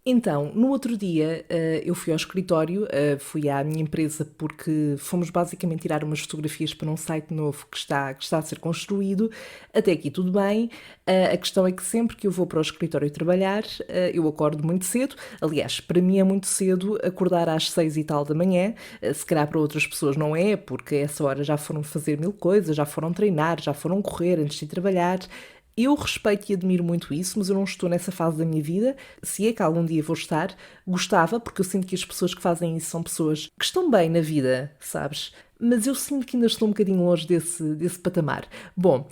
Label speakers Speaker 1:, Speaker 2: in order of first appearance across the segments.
Speaker 1: Então, no outro dia, eu fui ao escritório, fui à minha empresa porque fomos basicamente tirar umas fotografias para um site novo que está a ser construído. Até aqui tudo bem. A questão é que sempre que eu vou para o escritório trabalhar, eu acordo muito cedo. Aliás, para mim é muito cedo acordar às 6 e tal da manhã. Se calhar para outras pessoas não é, porque a essa hora já foram fazer mil coisas, já foram treinar, já foram correr antes de ir trabalhar. Eu respeito e admiro muito isso, mas eu não estou nessa fase da minha vida. Se é que algum dia vou estar, gostava, porque eu sinto que as pessoas que fazem isso são pessoas que estão bem na vida, sabes? Mas eu sinto que ainda estou um bocadinho longe desse patamar. Bom,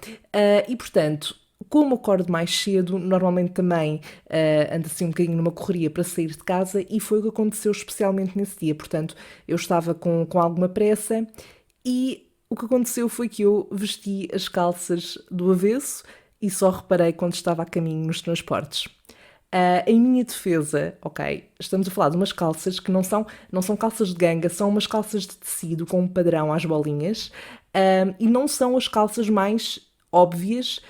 Speaker 1: e portanto, como acordo mais cedo, normalmente também ando assim um bocadinho numa correria para sair de casa e foi o que aconteceu especialmente nesse dia. Portanto, eu estava com alguma pressa e o que aconteceu foi que eu vesti as calças do avesso e só reparei quando estava a caminho nos transportes. Em minha defesa, ok, estamos a falar de umas calças que não são calças de ganga, são umas calças de tecido com um padrão às bolinhas, e não são as calças mais óbvias,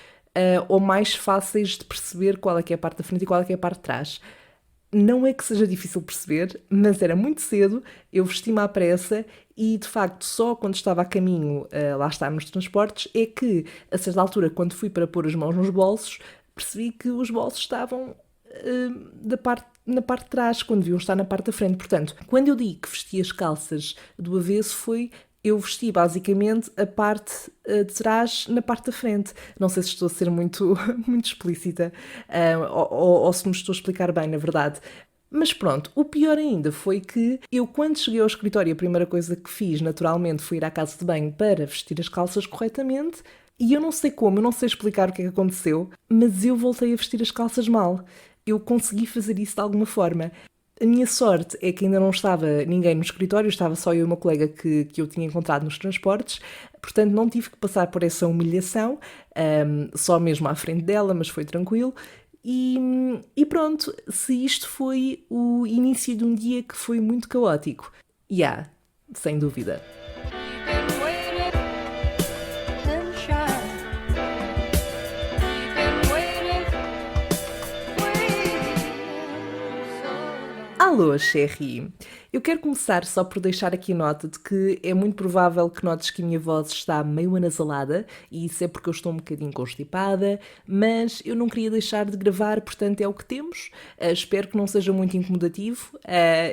Speaker 1: ou mais fáceis de perceber qual é que é a parte da frente e qual é que é a parte de trás. Não é que seja difícil perceber, mas era muito cedo, eu vesti-me à pressa e, de facto, só quando estava a caminho, lá está, nos transportes, é que, a certa altura, quando fui para pôr as mãos nos bolsos, percebi que os bolsos estavam na parte de trás, quando deviam estar na parte da frente. Portanto, quando eu digo que vesti as calças do avesso, eu vesti basicamente a parte de trás na parte da frente. Não sei se estou a ser muito, muito explícita, ou se me estou a explicar bem, na verdade. Mas pronto, o pior ainda foi que eu, quando cheguei ao escritório, a primeira coisa que fiz, naturalmente, foi ir à casa de banho para vestir as calças corretamente. E eu não sei como, eu não sei explicar o que é que aconteceu, mas eu voltei a vestir as calças mal. Eu consegui fazer isso de alguma forma. A minha sorte é que ainda não estava ninguém no escritório, estava só eu e uma colega que eu tinha encontrado nos transportes, portanto não tive que passar por essa humilhação, só mesmo à frente dela, mas foi tranquilo. E pronto, se isto foi o início de um dia que foi muito caótico. E há, sem dúvida.
Speaker 2: Been waiting and shine. Been waiting, waiting so long.
Speaker 1: Alô, Sherry! Eu quero começar só por deixar aqui nota de que é muito provável que notes que a minha voz está meio anasalada e isso é porque eu estou um bocadinho constipada, mas eu não queria deixar de gravar, portanto é o que temos. Espero que não seja muito incomodativo,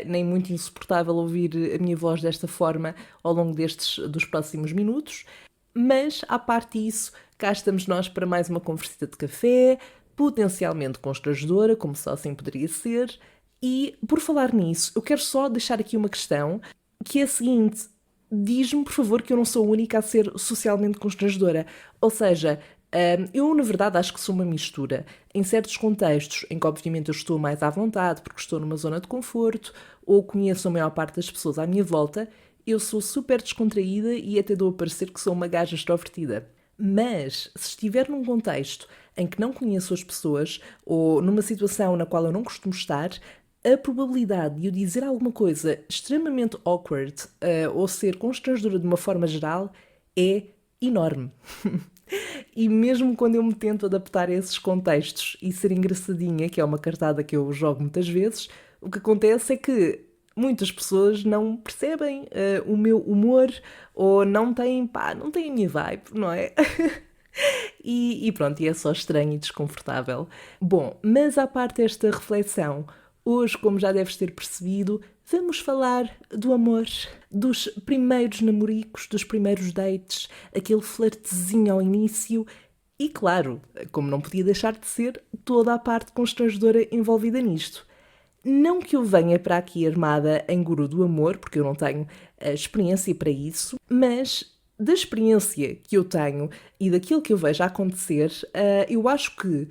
Speaker 1: nem muito insuportável ouvir a minha voz desta forma ao longo dos próximos minutos, mas à parte disso, cá estamos nós para mais uma conversita de café, potencialmente constrangedora, como só assim poderia ser. E, por falar nisso, eu quero só deixar aqui uma questão, que é a seguinte: diz-me, por favor, que eu não sou a única a ser socialmente constrangedora. Ou seja, eu, na verdade, acho que sou uma mistura. Em certos contextos, em que, obviamente, eu estou mais à vontade, porque estou numa zona de conforto, ou conheço a maior parte das pessoas à minha volta, eu sou super descontraída e até dou a parecer que sou uma gaja extrovertida. Mas, se estiver num contexto em que não conheço as pessoas, ou numa situação na qual eu não costumo estar, a probabilidade de eu dizer alguma coisa extremamente awkward, ou ser constrangedora de uma forma geral é enorme. E mesmo quando eu me tento adaptar a esses contextos e ser engraçadinha, que é uma cartada que eu jogo muitas vezes, o que acontece é que muitas pessoas não percebem o meu humor ou não têm a minha vibe, não é? E pronto, e é só estranho e desconfortável. Bom, mas à parte desta reflexão, hoje, como já deves ter percebido, vamos falar do amor, dos primeiros namoricos, dos primeiros dates, aquele flertezinho ao início e, claro, como não podia deixar de ser, toda a parte constrangedora envolvida nisto. Não que eu venha para aqui armada em guru do amor, porque eu não tenho experiência para isso, mas da experiência que eu tenho e daquilo que eu vejo a acontecer, eu acho que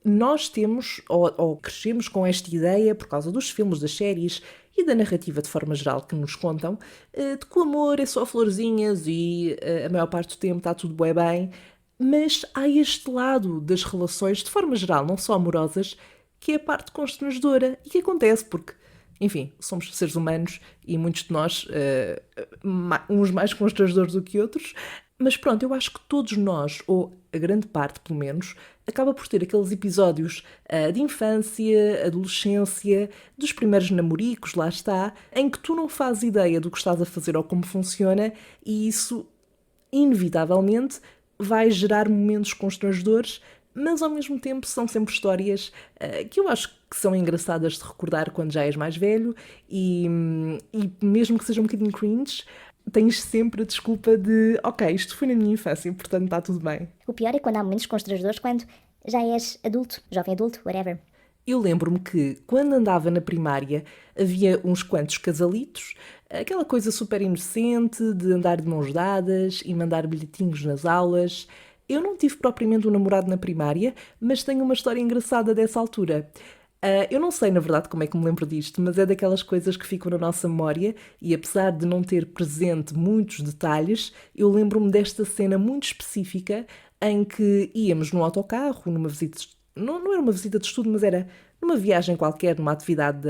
Speaker 1: nós temos, ou crescemos com esta ideia, por causa dos filmes, das séries e da narrativa de forma geral que nos contam, de que o amor é só florzinhas e a maior parte do tempo está tudo bué bem, mas há este lado das relações, de forma geral, não só amorosas, que é a parte constrangedora e que acontece porque, enfim, somos seres humanos e muitos de nós, uns mais constrangedores do que outros, Mas pronto, eu acho que todos nós, ou a grande parte pelo menos, acaba por ter aqueles episódios de infância, adolescência, dos primeiros namoricos, lá está, em que tu não fazes ideia do que estás a fazer ou como funciona, e isso, inevitavelmente, vai gerar momentos constrangedores, mas ao mesmo tempo são sempre histórias que eu acho que são engraçadas de recordar quando já és mais velho e mesmo que seja um bocadinho cringe, tens sempre a desculpa de ok, isto foi na minha infância, portanto está tudo bem.
Speaker 3: O pior é quando há momentos constrangedores quando já és adulto, jovem adulto, whatever.
Speaker 1: Eu lembro-me que, quando andava na primária, havia uns quantos casalitos, aquela coisa super inocente de andar de mãos dadas e mandar bilhetinhos nas aulas. Eu não tive propriamente um namorado na primária, mas tenho uma história engraçada dessa altura. Eu não sei, na verdade, como é que me lembro disto, mas é daquelas coisas que ficam na nossa memória e, apesar de não ter presente muitos detalhes, eu lembro-me desta cena muito específica em que íamos num autocarro, numa visita, não era uma visita de estudo, mas era numa viagem qualquer, numa atividade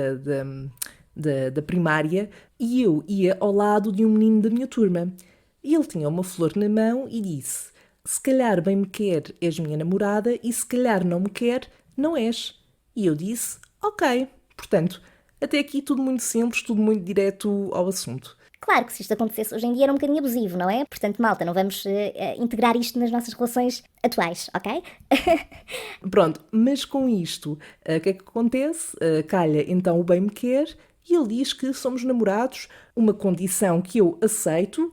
Speaker 1: da primária, e eu ia ao lado de um menino da minha turma. E ele tinha uma flor na mão e disse: se calhar bem me quer, és minha namorada, e se calhar não me quer, não és. E eu disse, ok. Portanto, até aqui tudo muito simples, tudo muito direto ao assunto.
Speaker 3: Claro que se isto acontecesse hoje em dia era um bocadinho abusivo, não é? Portanto, malta, não vamos integrar isto nas nossas relações atuais, ok?
Speaker 1: Pronto, mas com isto, o que é que acontece? Calha então o bem me quer e ele diz que somos namorados, uma condição que eu aceito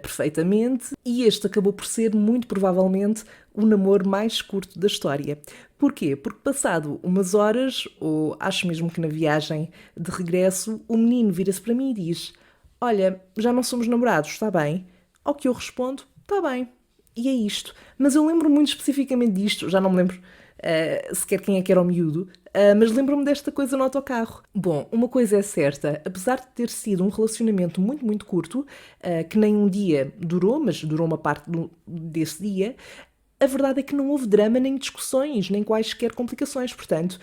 Speaker 1: perfeitamente, e este acabou por ser, muito provavelmente, o namoro mais curto da história. Porquê? Porque passado umas horas, ou acho mesmo que na viagem de regresso, o menino vira-se para mim e diz: olha, já não somos namorados, está bem? Ao que eu respondo: está bem. E é isto. Mas eu lembro muito especificamente disto, já não me lembro sequer quem é que era o miúdo, mas lembro-me desta coisa no autocarro. Bom, uma coisa é certa, apesar de ter sido um relacionamento muito, muito curto, que nem um dia durou, mas durou uma parte desse dia, a verdade é que não houve drama, nem discussões, nem quaisquer complicações. Portanto,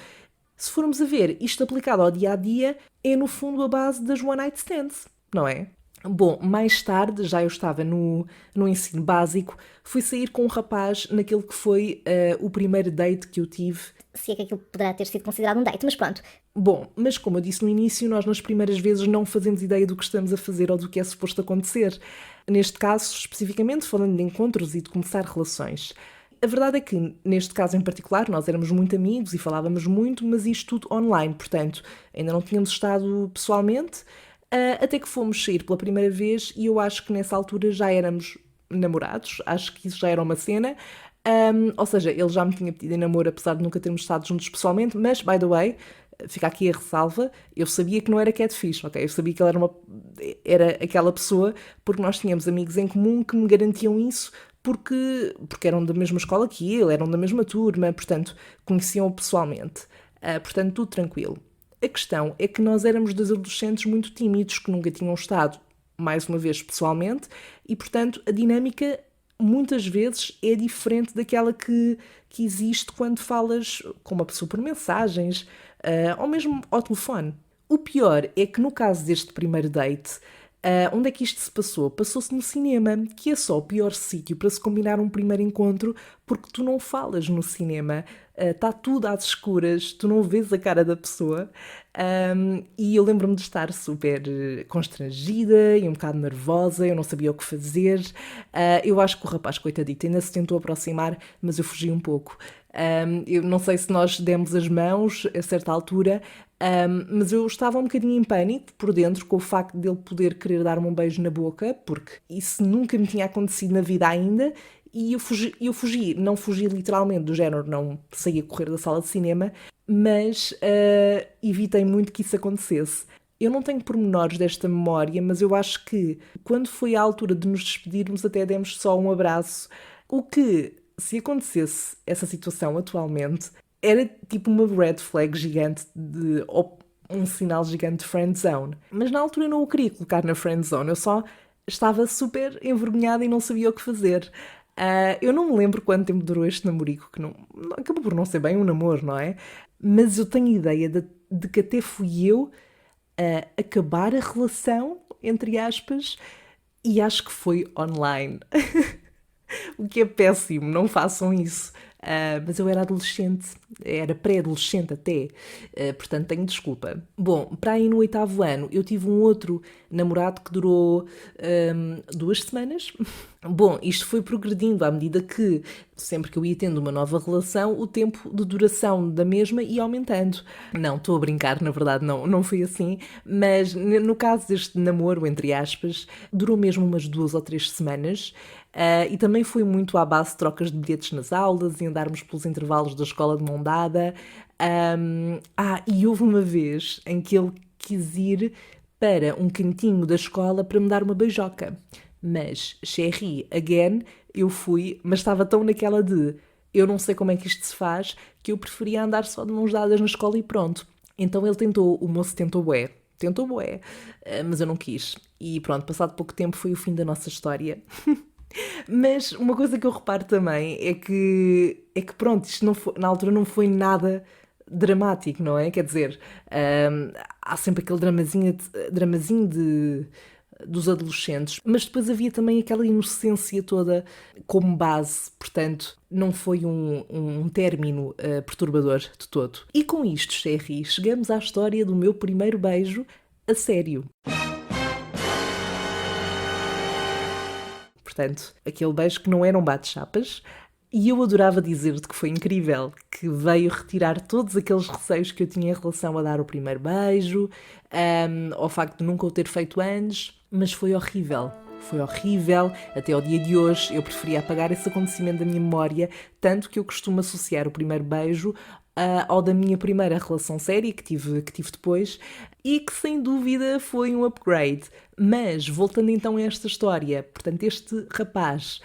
Speaker 1: se formos a ver isto aplicado ao dia-a-dia, é no fundo a base das one night stands, não é? Bom, mais tarde, já eu estava no ensino básico, fui sair com um rapaz naquele que foi o primeiro date que eu tive.
Speaker 3: Se é que aquilo poderá ter sido considerado um date, mas pronto.
Speaker 1: Bom, mas como eu disse no início, nós nas primeiras vezes não fazemos ideia do que estamos a fazer ou do que é suposto acontecer. Neste caso, especificamente, falando de encontros e de começar relações. A verdade é que, neste caso em particular, nós éramos muito amigos e falávamos muito, mas isto tudo online, portanto, ainda não tínhamos estado pessoalmente, até que fomos sair pela primeira vez e eu acho que nessa altura já éramos namorados, acho que isso já era uma cena. Ou seja, ele já me tinha pedido em namoro, apesar de nunca termos estado juntos pessoalmente, mas, by the way, fica aqui a ressalva, eu sabia que não era catfish, ok? Eu sabia que ele era aquela pessoa, porque nós tínhamos amigos em comum que me garantiam isso, porque eram da mesma escola que ele, eram da mesma turma, portanto, conheciam-o pessoalmente. Portanto, tudo tranquilo. A questão é que nós éramos dois adolescentes muito tímidos, que nunca tinham estado, mais uma vez, pessoalmente, e, portanto, a dinâmica muitas vezes é diferente daquela que existe quando falas com uma pessoa por mensagens, ou mesmo ao telefone. O pior é que no caso deste primeiro date, onde é que isto se passou? Passou-se no cinema, que é só o pior sítio para se combinar um primeiro encontro, porque tu não falas no cinema, está tudo às escuras, tu não vês a cara da pessoa, e eu lembro-me de estar super constrangida e um bocado nervosa, eu não sabia o que fazer. Eu acho que o rapaz, coitadito, ainda se tentou aproximar, mas eu fugi um pouco. Eu não sei se nós demos as mãos a certa altura, mas eu estava um bocadinho em pânico por dentro com o facto dele poder querer dar-me um beijo na boca, porque isso nunca me tinha acontecido na vida ainda, e eu fugi, não fugi literalmente do género, não saí a correr da sala de cinema, mas evitei muito que isso acontecesse. Eu não tenho pormenores desta memória, mas eu acho que quando foi a altura de nos despedirmos até demos só um abraço, o que, se acontecesse essa situação atualmente, era tipo uma red flag gigante ou um sinal gigante de friendzone. Mas na altura eu não o queria colocar na friendzone, eu só estava super envergonhada e não sabia o que fazer. Eu não me lembro quanto tempo durou este namorico, que acabou por não ser bem um namoro, não é? Mas eu tenho ideia de que até fui eu a acabar a relação, entre aspas, e acho que foi online. O que é péssimo, não façam isso. Mas eu era adolescente, era pré-adolescente até, portanto tenho desculpa. Bom, para aí no 8º ano eu tive um outro namorado que durou 2 semanas. Bom, isto foi progredindo à medida que, sempre que eu ia tendo uma nova relação, o tempo de duração da mesma ia aumentando. Não, estou a brincar, na verdade não foi assim, mas no caso deste namoro, entre aspas, durou mesmo umas 2 ou 3 semanas. E também foi muito à base de trocas de bilhetes nas aulas e andarmos pelos intervalos da escola de mão dada. E houve uma vez em que ele quis ir para um cantinho da escola para me dar uma beijoca. Mas, Cherry, again, eu fui, mas estava tão naquela de eu não sei como é que isto se faz, que eu preferia andar só de mãos dadas na escola e pronto. Então o moço tentou bué, mas eu não quis. E pronto, passado pouco tempo foi o fim da nossa história. Mas uma coisa que eu reparo também é que pronto, isto não foi, na altura não foi nada dramático, não é? Quer dizer, há sempre aquele dramazinho dos adolescentes, mas depois havia também aquela inocência toda como base, portanto, não foi um término perturbador de todo. E com isto, Cherry, chegamos à história do meu primeiro beijo a sério. Portanto, aquele beijo que não era um bate-chapas. E eu adorava dizer-te que foi incrível, que veio retirar todos aqueles receios que eu tinha em relação a dar o primeiro beijo, ao facto de nunca o ter feito antes, mas foi horrível. Foi horrível, até ao dia de hoje eu preferia apagar esse acontecimento da minha memória, tanto que eu costumo associar o primeiro beijo ao da minha primeira relação séria que tive depois e que sem dúvida foi um upgrade. Mas, voltando então a esta história, portanto, este rapaz,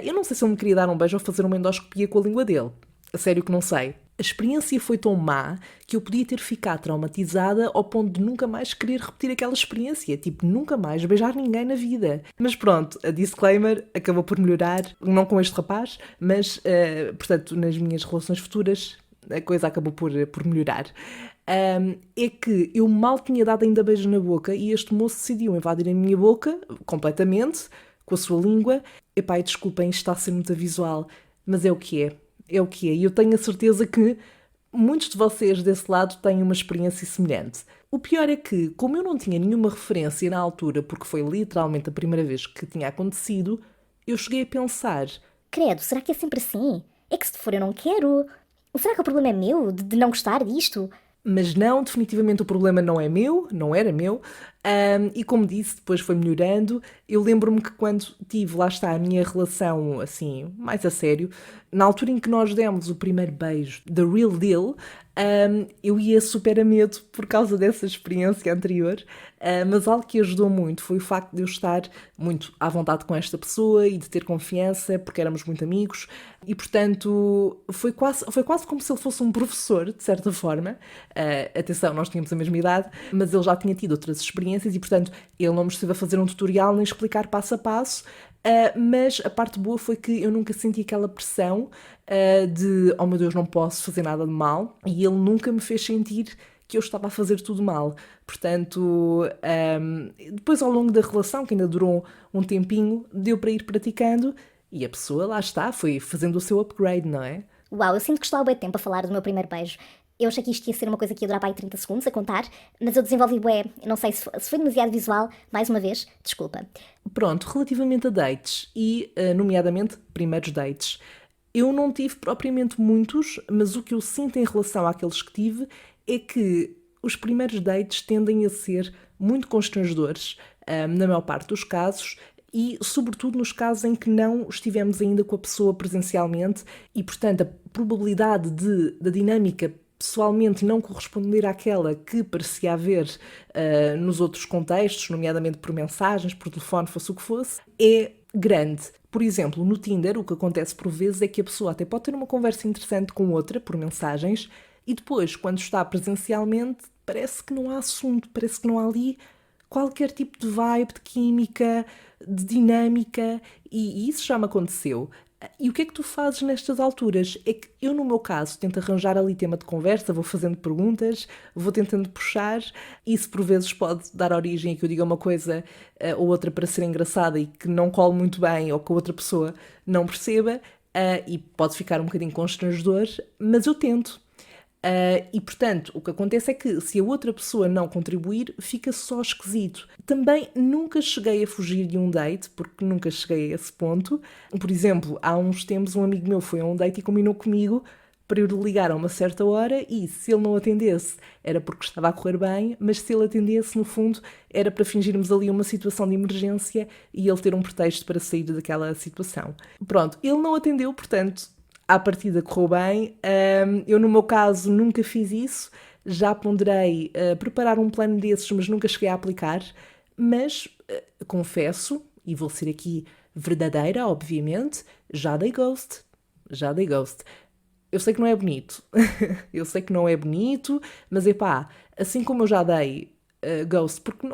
Speaker 1: eu não sei se ele me queria dar um beijo ou fazer uma endoscopia com a língua dele. A sério que não sei. A experiência foi tão má que eu podia ter ficado traumatizada ao ponto de nunca mais querer repetir aquela experiência. Tipo, nunca mais beijar ninguém na vida. Mas pronto, a disclaimer acabou por melhorar, não com este rapaz, mas, portanto, nas minhas relações futuras a coisa acabou por melhorar. É que eu mal tinha dado ainda beijo na boca e este moço decidiu invadir a minha boca completamente, com a sua língua. Epá, e desculpem, isto está a ser muito visual, mas é o que é. É o que é. E eu tenho a certeza que muitos de vocês desse lado têm uma experiência semelhante. O pior é que, como eu não tinha nenhuma referência na altura, porque foi literalmente a primeira vez que tinha acontecido, eu cheguei a pensar:
Speaker 3: Credo, será que é sempre assim? É que se for eu não quero. Será que o problema é meu, de não gostar disto?
Speaker 1: mas não, definitivamente o problema não é meu, não era meu, e como disse, depois foi melhorando. Eu lembro-me que quando tive, lá está, a minha relação, assim, mais a sério, na altura em que nós demos o primeiro beijo, the real deal, eu ia super a medo por causa dessa experiência anterior, mas algo que ajudou muito foi o facto de eu estar muito à vontade com esta pessoa e de ter confiança, porque éramos muito amigos, e portanto foi quase como se ele fosse um professor, de certa forma. Atenção, nós tínhamos a mesma idade, mas ele já tinha tido outras experiências e portanto ele não me esteve a fazer um tutorial nem explicar passo a passo. Mas a parte boa foi que eu nunca senti aquela pressão de oh meu Deus, não posso fazer nada de mal, e ele nunca me fez sentir que eu estava a fazer tudo mal. Portanto, depois ao longo da relação, que ainda durou um tempinho, deu para ir praticando e a pessoa, lá está, foi fazendo o seu upgrade, não é?
Speaker 3: Uau, eu sinto que estou há bué tempo a falar do meu primeiro beijo. Eu achei que isto ia ser uma coisa que ia durar para aí 30 segundos a contar, mas eu desenvolvi bué, não sei se foi demasiado visual, mais uma vez, desculpa.
Speaker 1: Pronto, relativamente a dates e, nomeadamente, primeiros dates, eu não tive propriamente muitos, mas o que eu sinto em relação àqueles que tive é que os primeiros dates tendem a ser muito constrangedores, na maior parte dos casos, e sobretudo nos casos em que não estivemos ainda com a pessoa presencialmente e, portanto, a probabilidade da dinâmica pessoalmente não corresponder àquela que parecia haver nos outros contextos, nomeadamente por mensagens, por telefone, fosse o que fosse, é grande. Por exemplo, no Tinder, o que acontece por vezes é que a pessoa até pode ter uma conversa interessante com outra por mensagens e depois, quando está presencialmente, parece que não há assunto, parece que não há ali qualquer tipo de vibe, de química, de dinâmica, e isso já me aconteceu. E o que é que tu fazes nestas alturas? É que eu, no meu caso, tento arranjar ali tema de conversa, vou fazendo perguntas, vou tentando puxar. Isso por vezes pode dar origem a que eu diga uma coisa ou outra para ser engraçada e que não cole muito bem ou que a outra pessoa não perceba. E pode ficar um bocadinho constrangedor, mas eu tento. E portanto, o que acontece é que se a outra pessoa não contribuir, fica só esquisito. Também nunca cheguei a fugir de um date, porque nunca cheguei a esse ponto. Por exemplo, há uns tempos um amigo meu foi a um date e combinou comigo para eu lhe ligar a uma certa hora e se ele não atendesse era porque estava a correr bem, mas se ele atendesse, no fundo, era para fingirmos ali uma situação de emergência e ele ter um pretexto para sair daquela situação. Pronto, ele não atendeu, portanto, à partida correu bem. Eu, no meu caso, nunca fiz isso. Já ponderei preparar um plano desses, mas nunca cheguei a aplicar. Mas, confesso, e vou ser aqui verdadeira, obviamente, já dei ghost. Já dei ghost. Eu sei que não é bonito. Eu sei que não é bonito, mas epá, assim como eu já dei ghost, porque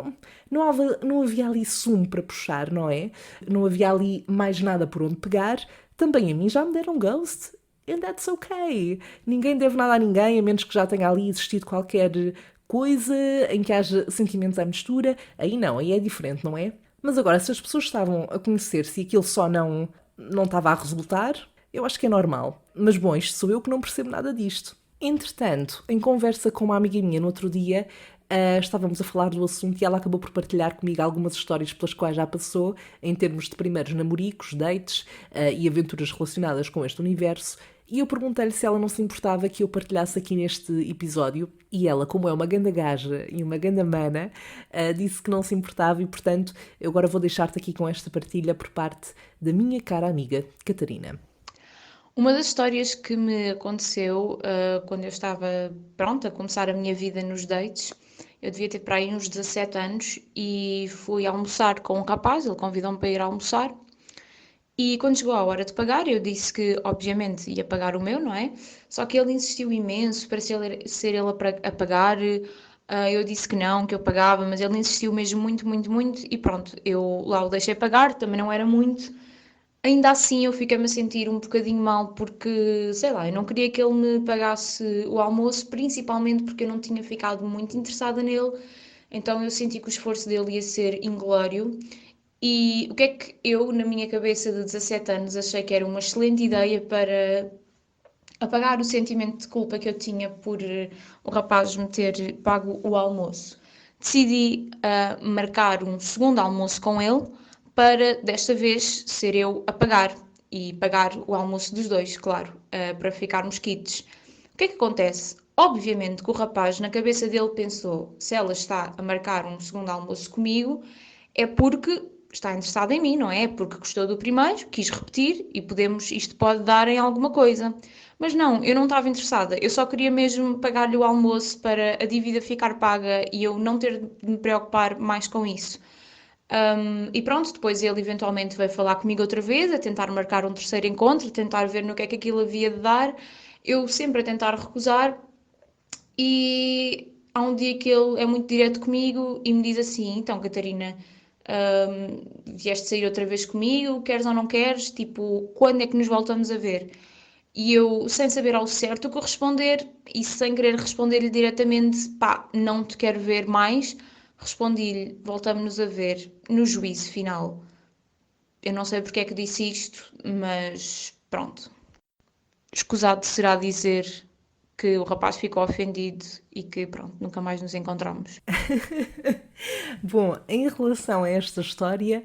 Speaker 1: não havia ali sumo para puxar, não é? Não havia ali mais nada por onde pegar. Também a mim já me deram ghost. And that's okay. Ninguém deve nada a ninguém, a menos que já tenha ali existido qualquer coisa em que haja sentimentos à mistura. Aí não, aí é diferente, não é? Mas agora, se as pessoas estavam a conhecer-se e aquilo só não estava a resultar, eu acho que é normal. Mas bom, isto sou eu que não percebo nada disto. Entretanto, em conversa com uma amiga minha no outro dia, estávamos a falar do assunto e ela acabou por partilhar comigo algumas histórias pelas quais já passou, em termos de primeiros namoricos, dates e aventuras relacionadas com este universo. E eu perguntei-lhe se ela não se importava que eu partilhasse aqui neste episódio. E ela, como é uma ganda gaja e uma ganda mana, disse que não se importava e, portanto, eu agora vou deixar-te aqui com esta partilha por parte da minha cara amiga, Catarina.
Speaker 4: Uma das histórias que me aconteceu quando eu estava pronta a começar a minha vida nos dates, eu devia ter para aí uns 17 anos e fui almoçar com um rapaz, ele convidou-me para ir almoçar. E quando chegou a hora de pagar, eu disse que, obviamente, ia pagar o meu, não é? Só que ele insistiu imenso para ser ele a pagar. Eu disse que não, que eu pagava, mas ele insistiu mesmo muito, muito, muito. E pronto, eu lá o deixei pagar, também não era muito. Ainda assim, eu fiquei-me a sentir um bocadinho mal porque, sei lá, eu não queria que ele me pagasse o almoço, principalmente porque eu não tinha ficado muito interessada nele. Então eu senti que o esforço dele ia ser inglório. E o que é que eu, na minha cabeça de 17 anos, achei que era uma excelente ideia para apagar o sentimento de culpa que eu tinha por o rapaz me ter pago o almoço. Decidi marcar um segundo almoço com ele para desta vez ser eu a pagar e pagar o almoço dos dois, claro, para ficarmos quites. O que é que acontece? Obviamente que o rapaz, na cabeça dele, pensou: se ela está a marcar um segundo almoço comigo, é porque está interessada em mim, não é? Porque gostou do primeiro, quis repetir e isto pode dar em alguma coisa. Mas não, eu não estava interessada, eu só queria mesmo pagar-lhe o almoço para a dívida ficar paga e eu não ter de me preocupar mais com isso. E pronto, depois ele eventualmente veio falar comigo outra vez, a tentar marcar um terceiro encontro, a tentar ver no que é que aquilo havia de dar. Eu sempre a tentar recusar, e há um dia que ele é muito direto comigo e me diz assim: então, Catarina, vieste sair outra vez comigo, queres ou não queres? Tipo, quando é que nos voltamos a ver? E eu, sem saber ao certo o que responder e sem querer responder-lhe diretamente: pá, não te quero ver mais, respondi-lhe: voltamos-nos a ver no juízo final. Eu não sei porque é que disse isto, mas pronto. Escusado será dizer que o rapaz ficou ofendido e que, pronto, nunca mais nos encontramos.
Speaker 1: Bom, em relação a esta história,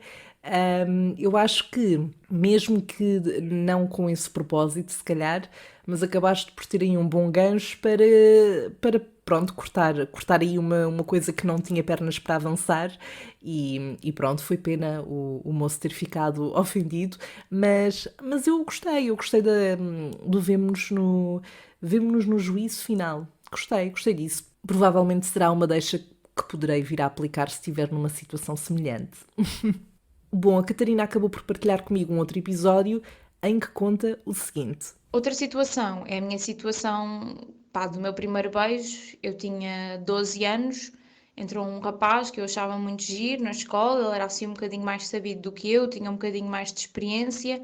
Speaker 1: eu acho que, mesmo que não com esse propósito, se calhar, mas acabaste por ter aí um bom gancho para pronto, cortar aí uma coisa que não tinha pernas para avançar e pronto, foi pena o moço ter ficado ofendido, mas eu gostei do vemo-nos no juízo final. Gostei disso. Provavelmente será uma deixa que poderei vir a aplicar se estiver numa situação semelhante. Bom, a Catarina acabou por partilhar comigo um outro episódio em que conta o seguinte.
Speaker 4: Outra situação é a minha situação, pá, do meu primeiro beijo. Eu tinha 12 anos, entrou um rapaz que eu achava muito giro na escola, ele era assim um bocadinho mais sabido do que eu, tinha um bocadinho mais de experiência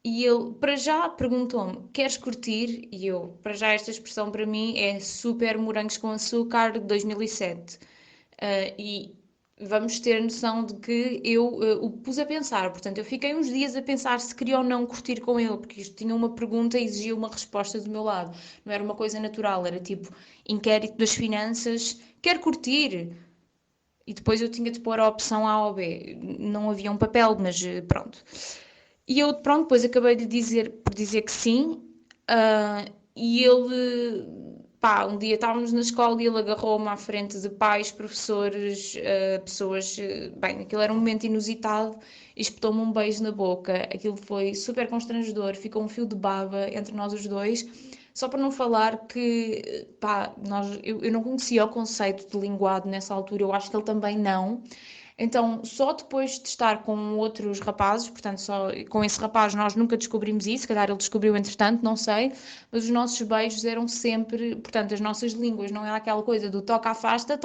Speaker 4: E ele, para já, perguntou-me: queres curtir? E eu, para já, esta expressão para mim é super morangos com açúcar de 2007. E vamos ter noção de que eu o pus a pensar. Portanto, eu fiquei uns dias a pensar se queria ou não curtir com ele, porque isto tinha uma pergunta e exigia uma resposta do meu lado. Não era uma coisa natural, era tipo inquérito das finanças: quer curtir? E depois eu tinha de pôr a opção A ou B. Não havia um papel, mas pronto. E eu, pronto, depois acabei de dizer, por dizer que sim, e ele, pá, um dia estávamos na escola e ele agarrou-me à frente de pais, professores, pessoas, bem, aquilo era um momento inusitado e espetou-me um beijo na boca. Aquilo foi super constrangedor, ficou um fio de baba entre nós os dois. Só para não falar que, pá, eu não conhecia o conceito de linguado nessa altura, eu acho que ele também não. Então, só depois de estar com outros rapazes, portanto, só com esse rapaz nós nunca descobrimos isso, se calhar ele descobriu entretanto, não sei, mas os nossos beijos eram sempre, portanto, as nossas línguas, não era aquela coisa do toca, afasta,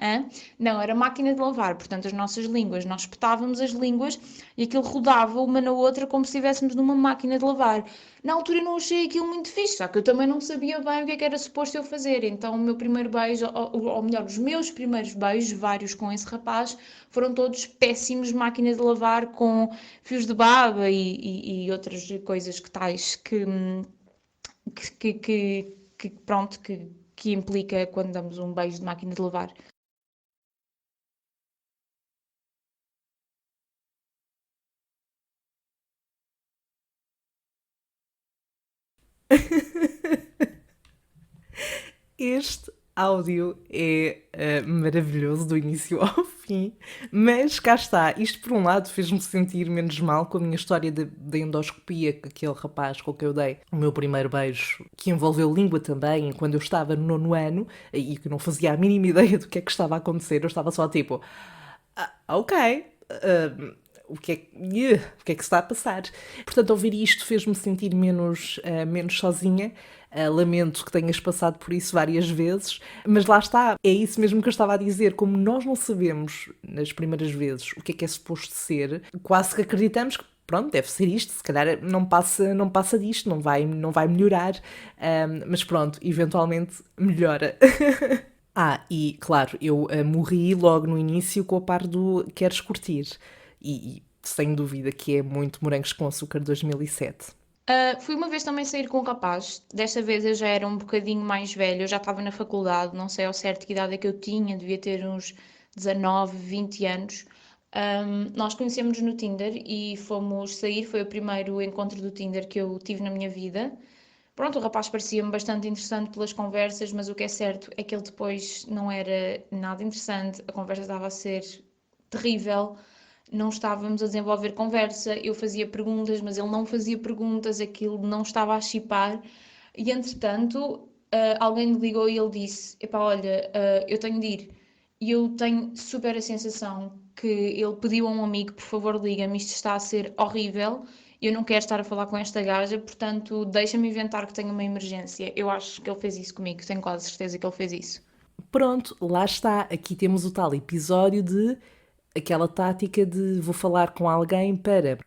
Speaker 4: hã? Não, era máquina de lavar, portanto, as nossas línguas, nós espetávamos as línguas e aquilo rodava uma na outra como se estivéssemos numa máquina de lavar. Na altura eu não achei aquilo muito fixe, só que eu também não sabia bem o que é que era suposto eu fazer. Então o meu primeiro beijo, ou melhor, os meus primeiros beijos, vários com esse rapaz, foram todos péssimos, máquinas de lavar com fios de baba e outras coisas que tais pronto, que implica quando damos um beijo de máquina de lavar.
Speaker 1: Este áudio é maravilhoso do início ao fim, mas cá está. Isto, por um lado, fez-me sentir menos mal com a minha história da endoscopia, que aquele rapaz com que eu dei o meu primeiro beijo, que envolveu língua também, quando eu estava no nono ano, e que eu não fazia a mínima ideia do que é que estava a acontecer. Eu estava só tipo, ok, o que é que se está a passar? Portanto, ouvir isto fez-me sentir menos sozinha. Lamento que tenhas passado por isso várias vezes, mas lá está, é isso mesmo que eu estava a dizer. Como nós não sabemos nas primeiras vezes o que é suposto ser, quase que acreditamos que pronto, deve ser isto, se calhar não passa disto, não vai melhorar, mas pronto, eventualmente melhora. E claro, eu morri logo no início com a par do queres curtir. E sem dúvida que é muito Morangos com Açúcar 2007.
Speaker 4: Fui uma vez também sair com um rapaz, desta vez eu já era um bocadinho mais velho, eu já estava na faculdade, não sei ao certo que idade é que eu tinha, devia ter uns 19, 20 anos. Nós conhecemos no Tinder e fomos sair, foi o primeiro encontro do Tinder que eu tive na minha vida. Pronto, o rapaz parecia-me bastante interessante pelas conversas, mas o que é certo é que ele depois não era nada interessante, a conversa estava a ser terrível, não estávamos a desenvolver conversa, eu fazia perguntas, mas ele não fazia perguntas, aquilo não estava a chipar, e entretanto, alguém me ligou e ele disse: epá, olha, eu tenho de ir. E eu tenho super a sensação que ele pediu a um amigo: por favor, liga-me, isto está a ser horrível, eu não quero estar a falar com esta gaja, portanto, deixa-me inventar que tenho uma emergência. Eu acho que ele fez isso comigo, tenho quase certeza que ele fez isso.
Speaker 1: Pronto, lá está. Aqui temos o tal episódio de aquela tática de vou falar com alguém para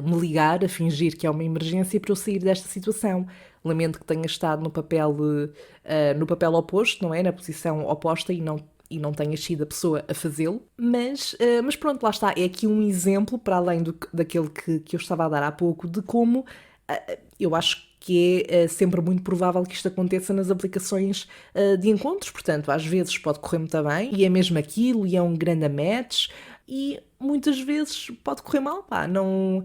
Speaker 1: me ligar, a fingir que é uma emergência para eu sair desta situação. Lamento que tenha estado no papel oposto, não é? Na posição oposta e não tenha sido a pessoa a fazê-lo. Mas pronto, lá está. É aqui um exemplo, para além daquele que eu estava a dar há pouco, de como eu acho que é sempre muito provável que isto aconteça nas aplicações de encontros. Portanto, às vezes pode correr muito bem e é mesmo aquilo e é um grande match, e muitas vezes pode correr mal, pá. Não,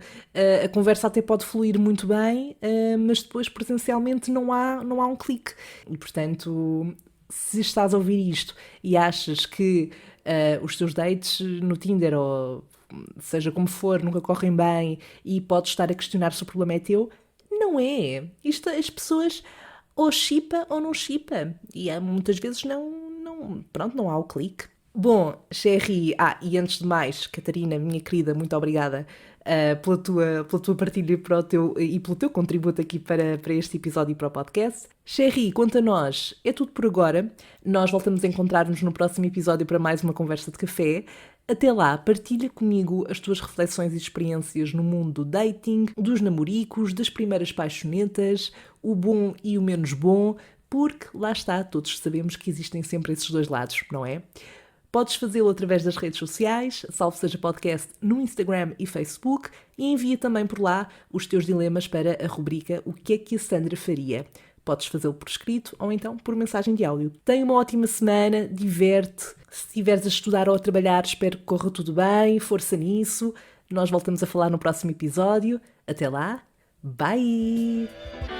Speaker 1: a conversa até pode fluir muito bem, mas depois presencialmente não há um clique. E portanto, se estás a ouvir isto e achas que os teus dates no Tinder, ou seja como for, nunca correm bem e podes estar a questionar se o problema é teu, não é. Isto, as pessoas ou chipa ou não chipa. E muitas vezes pronto, não há o clique. Bom, Sherry, e antes de mais, Catarina, minha querida, muito obrigada pela tua partilha e pelo teu contributo aqui para este episódio e para o podcast. Sherry, quanto a nós, é tudo por agora. Nós voltamos a encontrar-nos no próximo episódio para mais uma conversa de café. Até lá, partilha comigo as tuas reflexões e experiências no mundo do dating, dos namoricos, das primeiras paixonetas, o bom e o menos bom, porque lá está, todos sabemos que existem sempre esses dois lados, não é? Podes fazê-lo através das redes sociais, Salve Seja Podcast no Instagram e Facebook, e envia também por lá os teus dilemas para a rubrica O que é que a Sandra faria? Podes fazê-lo por escrito ou então por mensagem de áudio. Tenha uma ótima semana, diverte. Se estiveres a estudar ou a trabalhar, espero que corra tudo bem, força nisso. Nós voltamos a falar no próximo episódio. Até lá, bye!